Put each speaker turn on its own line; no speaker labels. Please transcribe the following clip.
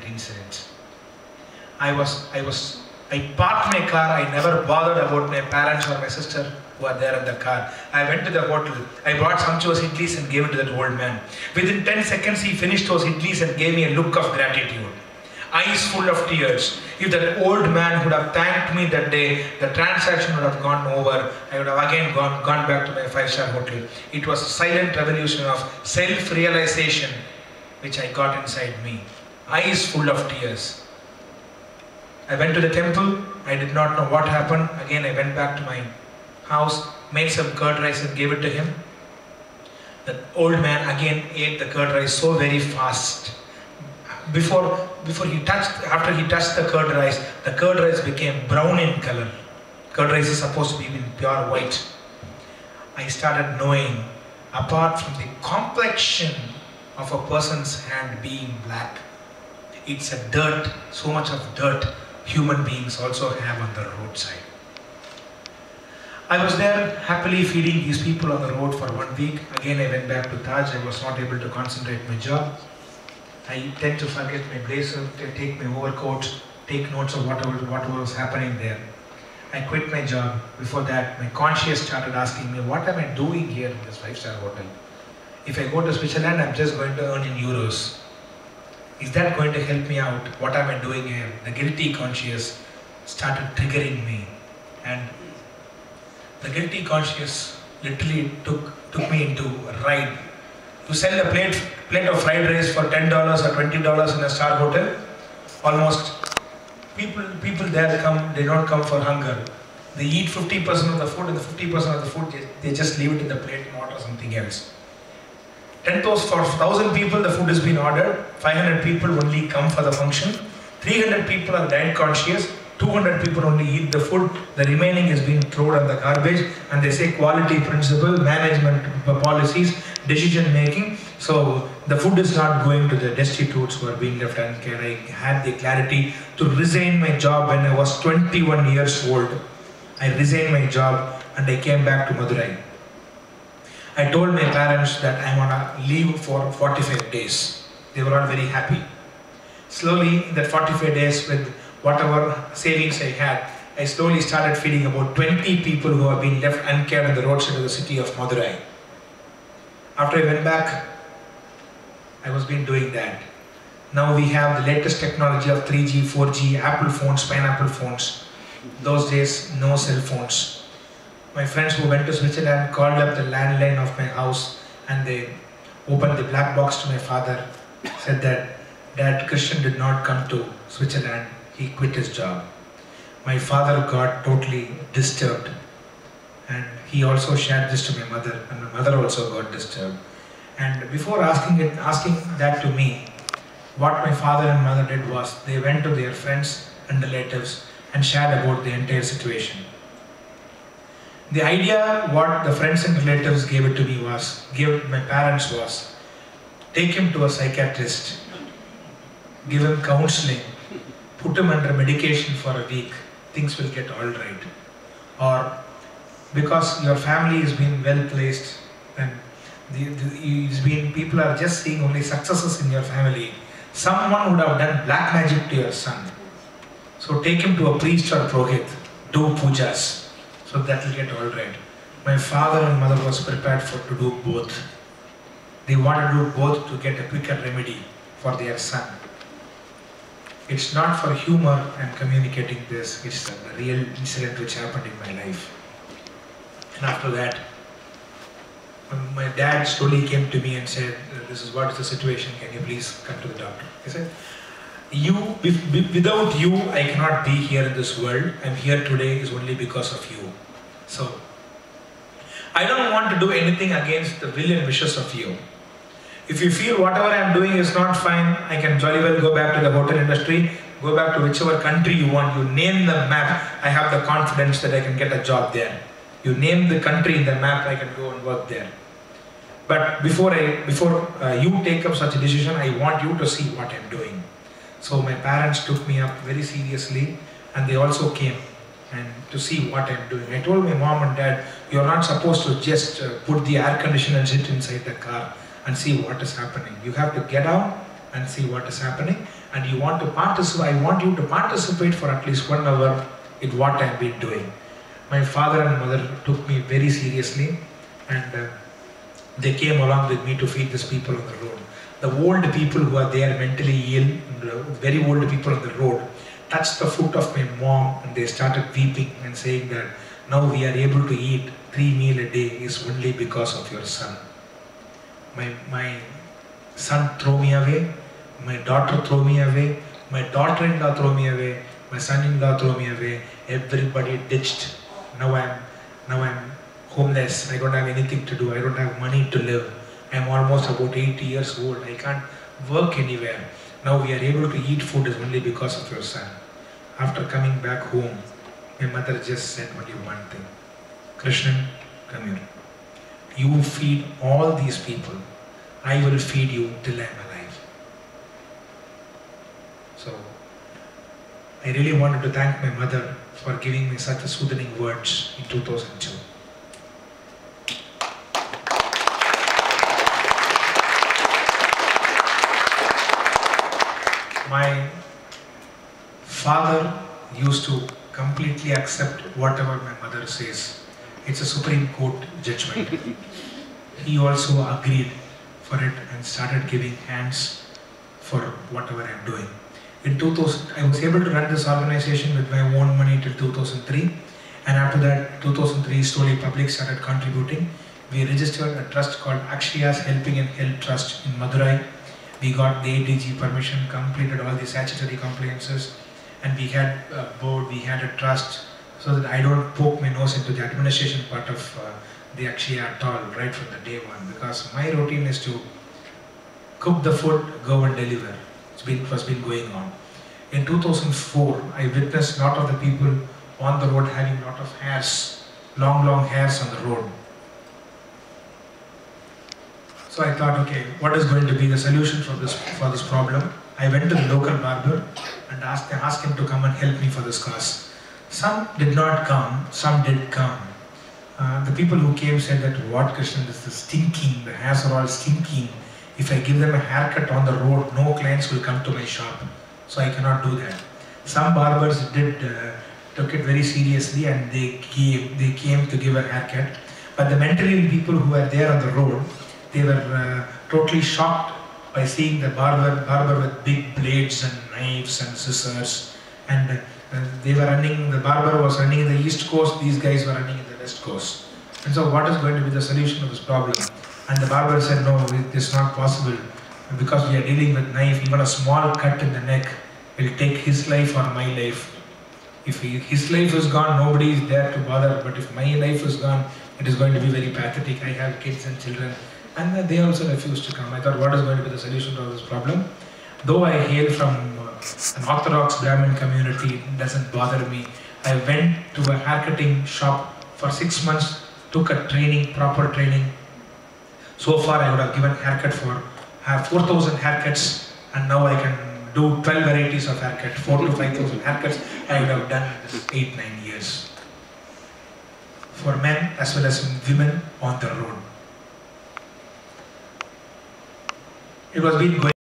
incident. I parked my car. I never bothered about my parents or my sister who are there in the car. I went to the hotel. I brought sumptuous idlis and gave it to that old man. Within 10 seconds, he finished those idlis and gave me a look of gratitude. Eyes full of tears. If that old man would have thanked me that day, the transaction would have gone over. I would have again gone back to my 5-star hotel. It was a silent revolution of self-realization which I got inside me. Eyes full of tears. I went to the temple. I did not know what happened. Again, I went back to my house, made some curd rice and gave it to him. The old man again ate the curd rice so very fast. After he touched the curd rice became brown in color. Curd rice is supposed to be in pure white. I started knowing, apart from the complexion of a person's hand being black, it's a dirt, so much of dirt human beings also have on the roadside. I was there happily feeding these people on the road for 1 week. Again, I went back to Taj. I was not able to concentrate my job. I tend to forget my blazer, take my overcoat, take notes of what was happening there. I quit my job. Before that, my conscience started asking me, what am I doing here in this 5-star hotel? If I go to Switzerland, I'm just going to earn in euros. Is that going to help me out? What am I doing here? The guilty conscience started triggering me. And the guilty conscience literally took me into a ride. You sell a plate of fried rice for $10 or $20 in a star hotel. Almost people there come, they don't come for hunger. They eat 50% of the food, and the 50% of the food they just leave it in the plate and order something else. 1,000 people the food has been ordered, 500 people only come for the function, 300 people are diet conscious, 200 people only eat the food, the remaining is being thrown on the garbage, and they say quality principle, management policies, decision making. So the food is not going to the destitutes who are being left uncared. I had the clarity to resign my job when I was 21 years old. I resigned my job and I came back to Madurai. I told my parents that I'm on a leave for 45 days. They were all very happy. Slowly, in that 45 days, with whatever savings I had, I slowly started feeding about 20 people who have been left uncared on the roadside of the city of Madurai. After I went back, I was been doing that. Now we have the latest technology of 3G, 4G, Apple phones, pineapple phones. Those days, no cell phones. My friends who went to Switzerland called up the landline of my house and they opened the black box to my father, said that Dad, Krishnan did not come to Switzerland, he quit his job. My father got totally disturbed and he also shared this to my mother, and my mother also got disturbed. And before asking that to me, what my father and mother did was they went to their friends and relatives and shared about the entire situation. The idea what the friends and relatives gave my parents was, take him to a psychiatrist, give him counseling, put him under medication for a week, things will get all right. Or because your family has been well placed and people are just seeing only successes in your family, someone would have done black magic to your son. So take him to a priest or purohit, do pujas. So that will get all right. My father and mother was prepared to do both. They wanted to do both to get a quicker remedy for their son. It's not for humor I'm communicating this, it's a real incident which happened in my life. And after that, my dad slowly came to me and said, this is what is the situation, can you please come to the doctor? I said, without you, I cannot be here in this world. I'm here today is only because of you. So, I don't want to do anything against the will and wishes of you. If you feel whatever I'm doing is not fine, I can jolly well go back to the hotel industry, go back to whichever country you want. You name the map, I have the confidence that I can get a job there. You name the country in the map, I can go and work there. But before you take up such a decision, I want you to see what I'm doing. So my parents took me up very seriously and they also came and to see what I'm doing. I told my mom and dad, you're not supposed to just put the air conditioner and sit inside the car and see what is happening. You have to get out and see what is happening. and you want to participate, I want you to participate for at least 1 hour in what I have been doing. My father and mother took me very seriously, and they came along with me to feed these people on the road. The old people who are there mentally ill, very old people on the road, touched the foot of my mom and they started weeping and saying that now we are able to eat 3 meals a day is only because of your son. My son threw me away, my daughter threw me away, my daughter-in-law threw me away, my son-in-law threw me away, everybody ditched. Now I'm homeless, I don't have anything to do, I don't have money to live. I'm almost about 80 years old, I can't work anywhere. Now we are able to eat food is only because of your son. After coming back home, my mother just said only one thing. Krishnan, come here. You feed all these people. I will feed you till I'm alive. So, I really wanted to thank my mother for giving me such a soothing words in 2002. My father used to completely accept whatever my mother says. It's a Supreme Court judgment. He also agreed for it and started giving hands for whatever I'm doing. In 2000, I was able to run this organization with my own money till 2003, and after that, 2003, slowly public started contributing. We registered a trust called Akshaya's Helping and Health Trust in Madurai. We got the ADG permission, completed all the statutory compliances, and we had a board, we had a trust, so that I don't poke my nose into the administration part of the Akshaya at all, right from the day one, because my routine is to cook the food, go and deliver. It was been going on. In 2004, I witnessed a lot of the people on the road having a lot of hairs, long hairs on the road. So I thought, okay, what is going to be the solution for this problem? I went to the local barber and asked him to come and help me for this cause. Some did not come, some did come. The people who came said that, what, Krishnan, this is stinking, the hairs are all stinking. If I give them a haircut on the road, no clients will come to my shop. So I cannot do that. Some barbers took it very seriously and they came to give a haircut. But the mentally ill people who were there on the road, they were totally shocked by seeing the barber with big blades and knives and scissors. And the barber was running in the East Coast, these guys were running in the West Coast. And so what is going to be the solution of this problem? And the barber said, no, it is not possible. Because we are dealing with knife, even a small cut in the neck will take his life or my life. If his life is gone, nobody is there to bother. But if my life is gone, it is going to be very pathetic. I have kids and children. And they also refused to come. I thought, what is going to be the solution to this problem? Though I hail from an Orthodox Brahmin community, it doesn't bother me. I went to a haircutting shop for 6 months, took a training, proper training. So far I would have given haircut for 4,000 haircuts, and now I can do 12 varieties of haircut, 4,000 to 5,000 haircuts I would have done in 8-9 years. For men as well as women on the road. It was been going